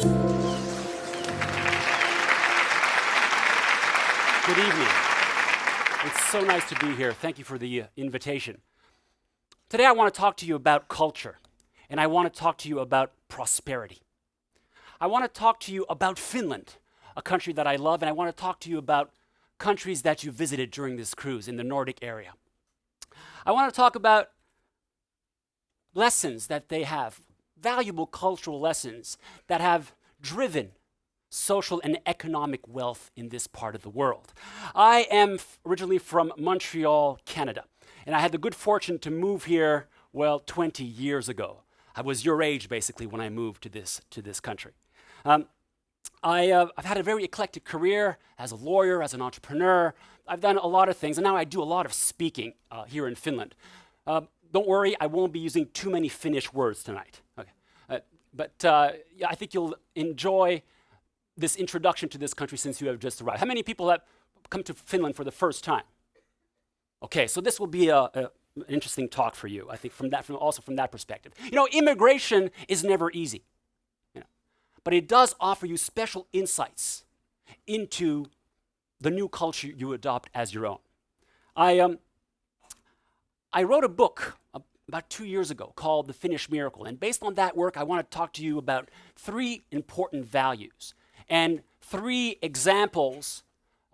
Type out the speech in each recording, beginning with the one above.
Good evening. It's so nice to be here. Thank you for the invitation. Today I want to talk to you about culture, and I want to talk to you about prosperity. I want to talk to you about Finland, a country that I love, and I want to talk to you about countries that you visited during this cruise in the Nordic area. I want to talk about lessons that they have, valuable cultural lessons that have driven social and economic wealth in this part of the world. I am originally from Montreal, Canada, and I had the good fortune to move here, 20 years ago. I was your age, basically, when I moved to this country. I've had a very eclectic career as a lawyer, as an entrepreneur. I've done a lot of things, and now I do a lot of speaking here in Finland. Don't worry, I won't be using too many Finnish words tonight. Okay. Yeah, I think you'll enjoy this introduction to this country since you have just arrived. How many people have come to Finland for the first time? Okay, so this will be an interesting talk for you, I think, also from that perspective. You know, immigration is never easy, but it does offer you special insights into the new culture you adopt as your own. I wrote a book about 2 years ago called The Finnish Miracle, and based on that work, I want to talk to you about 3 important values and 3 examples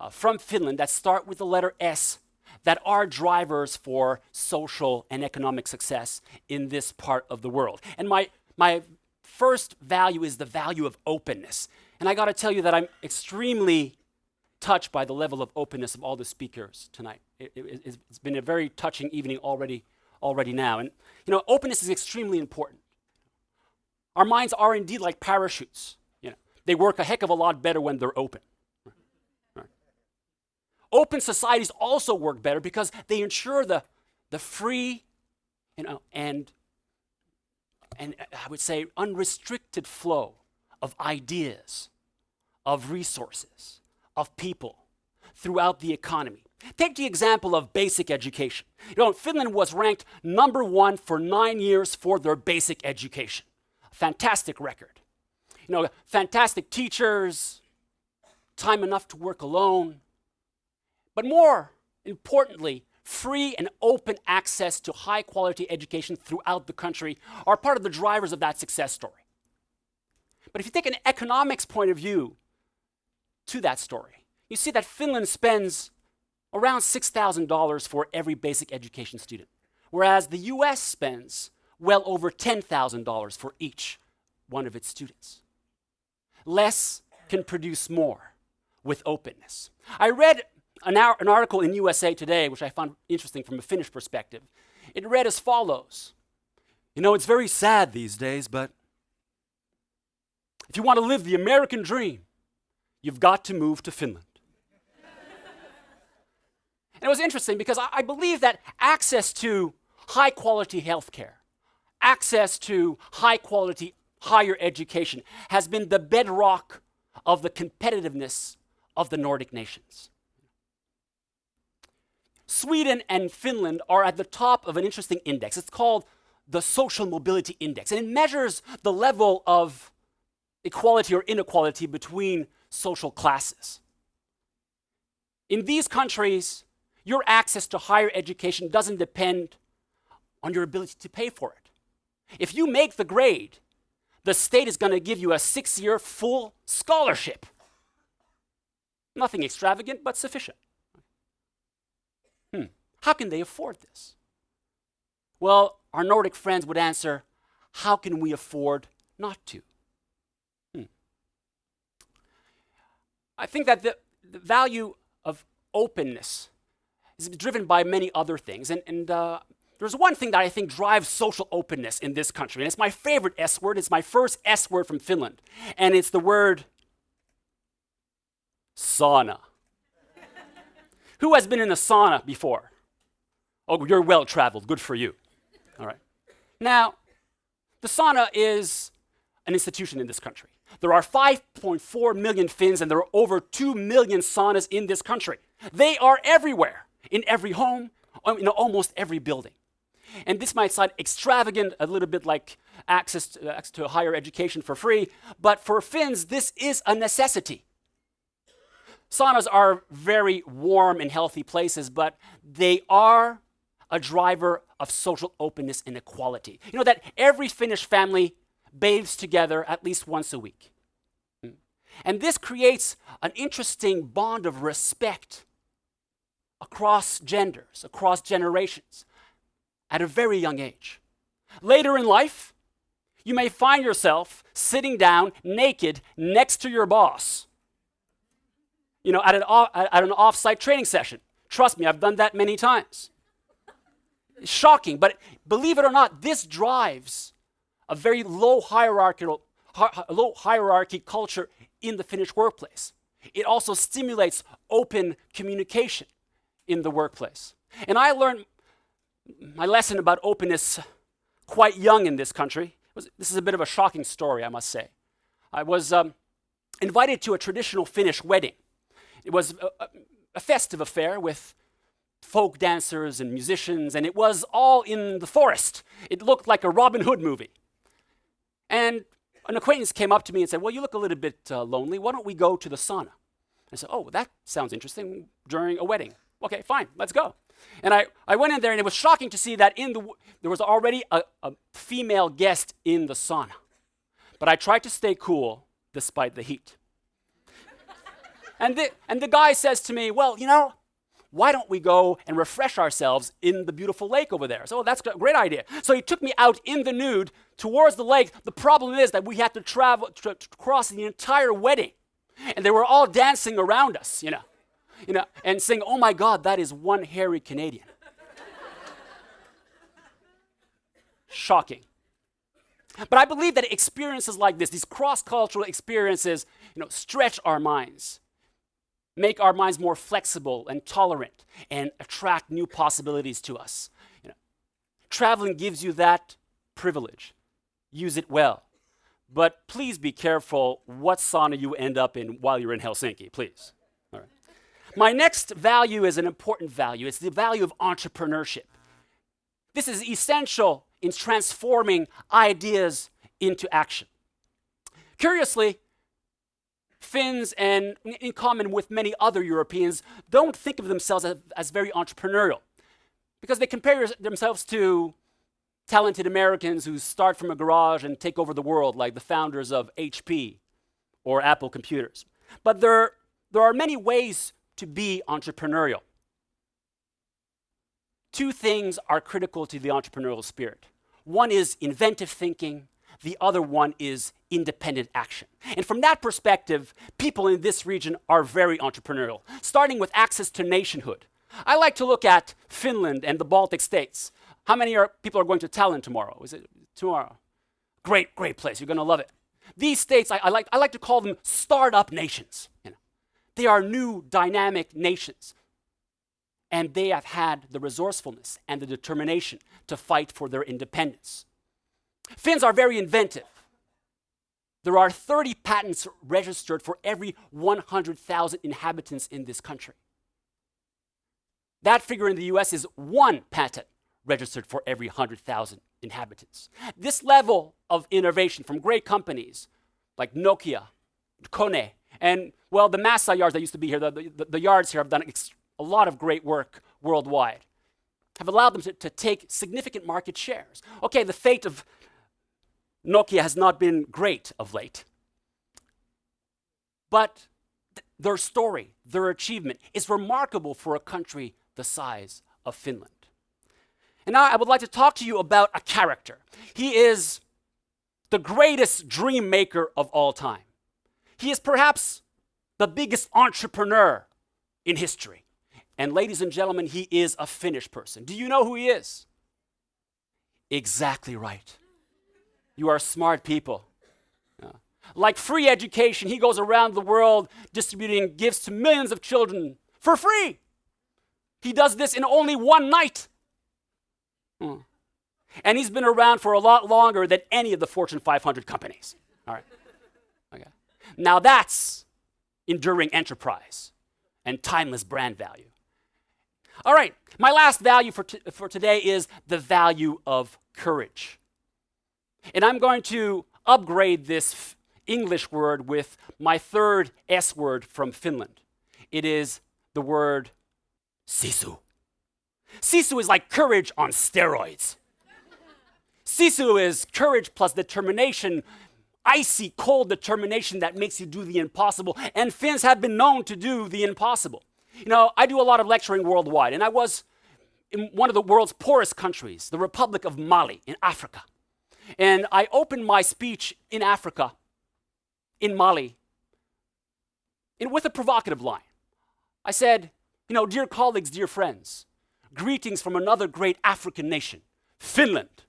from Finland that start with the letter S that are drivers for social and economic success in this part of the world. And my first value is the value of openness. And I got to tell you that I'm extremely touched by the level of openness of all the speakers tonight. It's been a very touching evening already now. And you know, openness is extremely important. Our minds are indeed like parachutes. They work a heck of a lot better when they're open. Right. Open societies also work better because they ensure the free, and I would say unrestricted flow of ideas, of resources, of people throughout the economy. Take the example of basic education. Finland was ranked number 1 for 9 years for their basic education. A fantastic record. Fantastic teachers, time enough to work alone, but more importantly, free and open access to high quality education throughout the country are part of the drivers of that success story. But if you take an economics point of view to that story, you see that Finland spends around $6,000 for every basic education student, whereas the US spends well over $10,000 for each one of its students. Less can produce more with openness. I read an article in USA Today, which I found interesting from a Finnish perspective. It read as follows. It's very sad these days, but if you want to live the American dream, you've got to move to Finland. And it was interesting because I believe that access to high quality healthcare, access to high quality higher education has been the bedrock of the competitiveness of the Nordic nations. Sweden and Finland are at the top of an interesting index. It's called the Social Mobility Index, and it measures the level of equality or inequality between social classes. In these countries, your access to higher education doesn't depend on your ability to pay for it. If you make the grade, the state is going to give you a 6-year full scholarship. Nothing extravagant, but sufficient. How can they afford this? Well, our Nordic friends would answer, how can we afford not to? I think that the value of openness is driven by many other things. And there's one thing that I think drives social openness in this country, and it's my favorite S word. It's my first S word from Finland, and it's the word sauna. Who has been in a sauna before? Oh, you're well-traveled. Good for you. All right. Now, the sauna is an institution in this country. There are 5.4 million Finns, and there are over 2 million saunas in this country. They are everywhere, in every home, in almost every building. And this might sound extravagant, a little bit like access to higher education for free, but for Finns, this is a necessity. Saunas are very warm and healthy places, but they are a driver of social openness and equality. You know that every Finnish family bathes together at least once a week. And this creates an interesting bond of respect across genders, across generations, at a very young age. Later in life, you may find yourself sitting down naked next to your boss, you know, at an off-site training session. Trust me, I've done that many times. It's shocking, but believe it or not, this drives a very low hierarchy culture in the Finnish workplace. It also stimulates open communication in the workplace. And I learned my lesson about openness quite young in this country. This is a bit of a shocking story, I must say. I was invited to a traditional Finnish wedding. It was a festive affair with folk dancers and musicians, and it was all in the forest. It looked like a Robin Hood movie. And an acquaintance came up to me and said, well, you look a little bit lonely. Why don't we go to the sauna? I said, oh, that sounds interesting during a wedding. Okay, fine, let's go. And I went in there, and it was shocking to see that there was already a female guest in the sauna. But I tried to stay cool despite the heat. And the guy says to me, well, you know, why don't we go and refresh ourselves in the beautiful lake over there? So that's a great idea. So he took me out in the nude towards the lake. The problem is that we had to travel to cross the entire wedding. And they were all dancing around us, you know, and saying, oh my God, that is one hairy Canadian. Shocking. But I believe that experiences like this, these cross-cultural experiences, you know, stretch our minds, make our minds more flexible and tolerant, and attract new possibilities to us. You know, traveling gives you that privilege. Use it well. But please be careful what sauna you end up in while you're in Helsinki, please. All right. My next value is an important value. It's the value of entrepreneurship. This is essential in transforming ideas into action. Curiously, Finns, and in common with many other Europeans, don't think of themselves as very entrepreneurial because they compare themselves to talented Americans who start from a garage and take over the world, like the founders of HP or Apple computers. But there are many ways to be entrepreneurial. Two things are critical to the entrepreneurial spirit. One is inventive thinking. The other one is independent action. And from that perspective, people in this region are very entrepreneurial, starting with access to nationhood. I like to look at Finland and the Baltic states. How many people are going to Tallinn tomorrow? Is it tomorrow? Great place. You're going to love it. These states, I like to call them startup nations. You know, they are new, dynamic nations. And they have had the resourcefulness and the determination to fight for their independence. Finns are very inventive. There are 30 patents registered for every 100,000 inhabitants in this country. That figure in the US is 1 patent registered for every 100,000 inhabitants. This level of innovation from great companies like Nokia, Kone, and, well, the Massa yards that used to be here, the yards here have done a lot of great work worldwide, have allowed them to take significant market shares. Okay, the fate of Nokia has not been great of late. But their story, their achievement is remarkable for a country the size of Finland. And now I would like to talk to you about a character. He is the greatest dream maker of all time. He is perhaps the biggest entrepreneur in history. And ladies and gentlemen, he is a Finnish person. Do you know who he is? Exactly right. You are smart people. Yeah. Like free education, he goes around the world distributing gifts to millions of children for free. He does this in only one night. And he's been around for a lot longer than any of the Fortune 500 companies. All right. Okay. Now that's enduring enterprise and timeless brand value. All right, my last value for today is the value of courage. And I'm going to upgrade this English word with my third S word from Finland. It is the word Sisu. Sisu is like courage on steroids. Sisu is courage plus determination, icy cold determination that makes you do the impossible. And Finns have been known to do the impossible. You know, I do a lot of lecturing worldwide, and I was in one of the world's poorest countries, the Republic of Mali in Africa. And I opened my speech in Africa, in Mali, with a provocative line. I said, you know, dear colleagues, dear friends, greetings from another great African nation, Finland.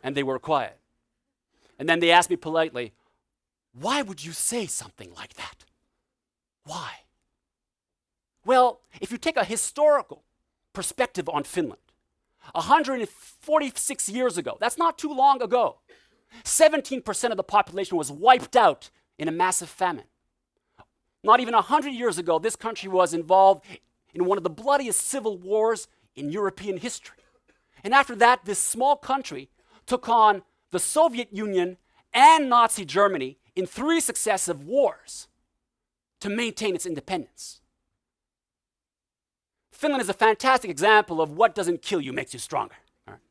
And they were quiet. And then they asked me politely, why would you say something like that? Why? Well, if you take a historical perspective on Finland, 146 years ago, that's not too long ago, 17% of the population was wiped out in a massive famine. Not even 100 years ago, this country was involved in one of the bloodiest civil wars in European history. And after that, this small country took on the Soviet Union and Nazi Germany in 3 successive wars to maintain its independence. Finland is a fantastic example of what doesn't kill you makes you stronger. All right.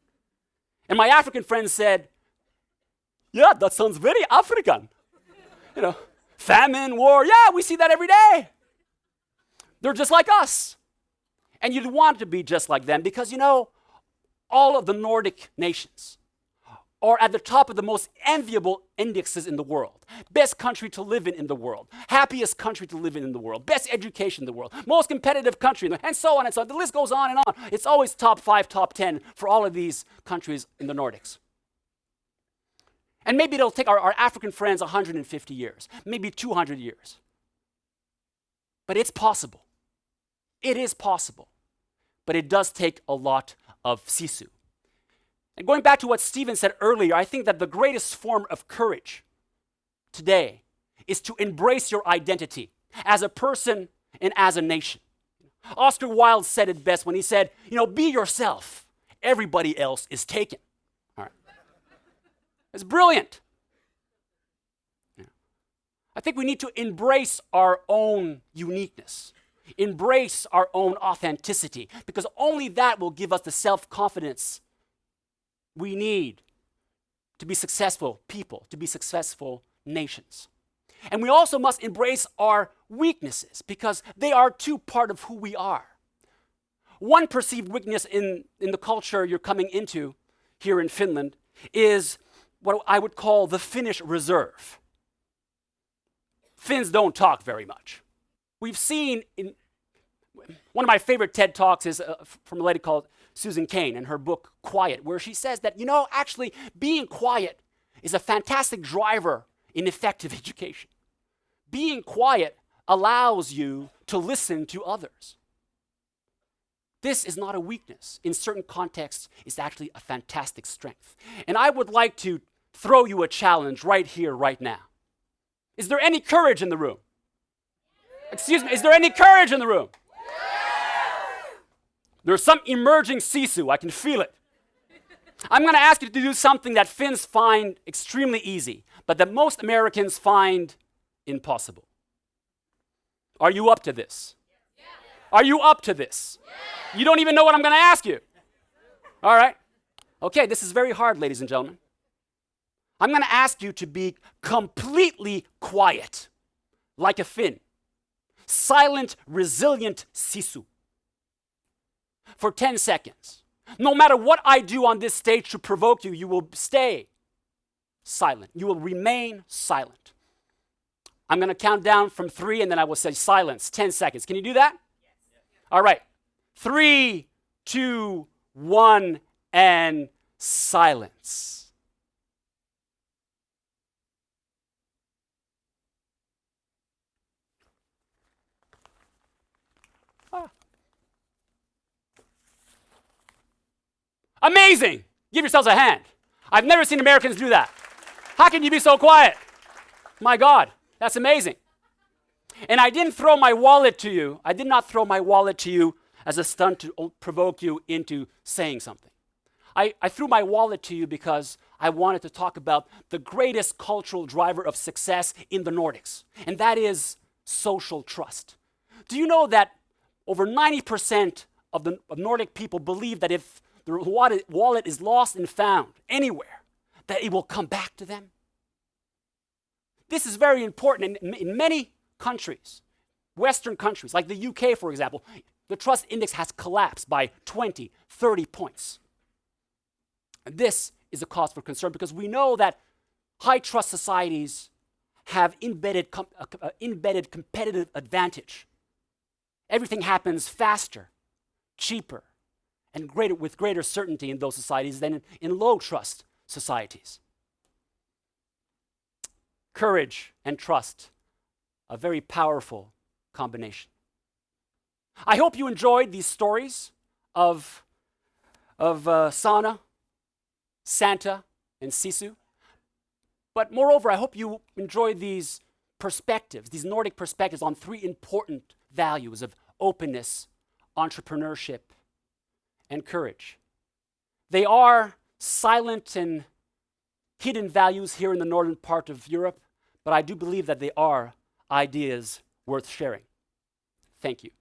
And my African friends said, yeah, that sounds very African. You know, famine, war, yeah, we see that every day. They're just like us. And you'd want to be just like them because, you know, all of the Nordic nations are at the top of the most enviable indexes in the world. Best country to live in the world. Happiest country to live in the world. Best education in the world. Most competitive country in the world. And so on and so on. The list goes on and on. It's always top 5, top 10 for all of these countries in the Nordics. And maybe it'll take our African friends 150 years. Maybe 200 years. But it's possible. It is possible. But it does take a lot of Sisu. And going back to what Stephen said earlier, I think that the greatest form of courage today is to embrace your identity as a person and as a nation. Oscar Wilde said it best when he said, you know, be yourself. Everybody else is taken. All right. It's brilliant. Yeah. I think we need to embrace our own uniqueness, embrace our own authenticity, because only that will give us the self-confidence we need to be successful people, to be successful nations. And we also must embrace our weaknesses because they are too part of who we are. One perceived weakness in the culture you're coming into here in Finland is what I would call the Finnish reserve. Finns don't talk very much. We've seen in one of my favorite TED Talks is from a lady called Susan Cain in her book, Quiet, where she says that, you know, actually being quiet is a fantastic driver in effective education. Being quiet allows you to listen to others. This is not a weakness. In certain contexts, it's actually a fantastic strength. And I would like to throw you a challenge right here, right now. Is there any courage in the room? Excuse me, is there any courage in the room? There's some emerging Sisu, I can feel it. I'm going to ask you to do something that Finns find extremely easy, but that most Americans find impossible. Are you up to this? Yeah. Are you up to this? Yeah. You don't even know what I'm going to ask you. All right. Okay, this is very hard, ladies and gentlemen. I'm going to ask you to be completely quiet, like a Finn. Silent, resilient Sisu. For 10 seconds. No matter what I do on this stage to provoke you, you will stay silent. You will remain silent. I'm going to count down from 3 and then I will say silence. 10 seconds. Can you do that? Yes. All right. 3, 2, 1, and silence. Amazing! Give yourselves a hand. I've never seen Americans do that. How can you be so quiet? My God, that's amazing. And I didn't throw my wallet to you. I did not throw my wallet to you as a stunt to provoke you into saying something. I threw my wallet to you because I wanted to talk about the greatest cultural driver of success in the Nordics, and that is social trust. Do you know that over 90% of the Nordic people believe that if the wallet is lost and found anywhere, that it will come back to them? This is very important in many countries, Western countries, like the UK, for example. The trust index has collapsed by 20, 30 points. And this is a cause for concern because we know that high trust societies have embedded competitive advantage. Everything happens faster, cheaper, and with greater certainty in those societies than in low trust societies. Courage and trust, a very powerful combination. I hope you enjoyed these stories of Sauna, Santa, and Sisu. But moreover, I hope you enjoyed these perspectives, these Nordic perspectives on three important values of openness, entrepreneurship, and courage. They are silent and hidden values here in the northern part of Europe, but I do believe that they are ideas worth sharing. Thank you.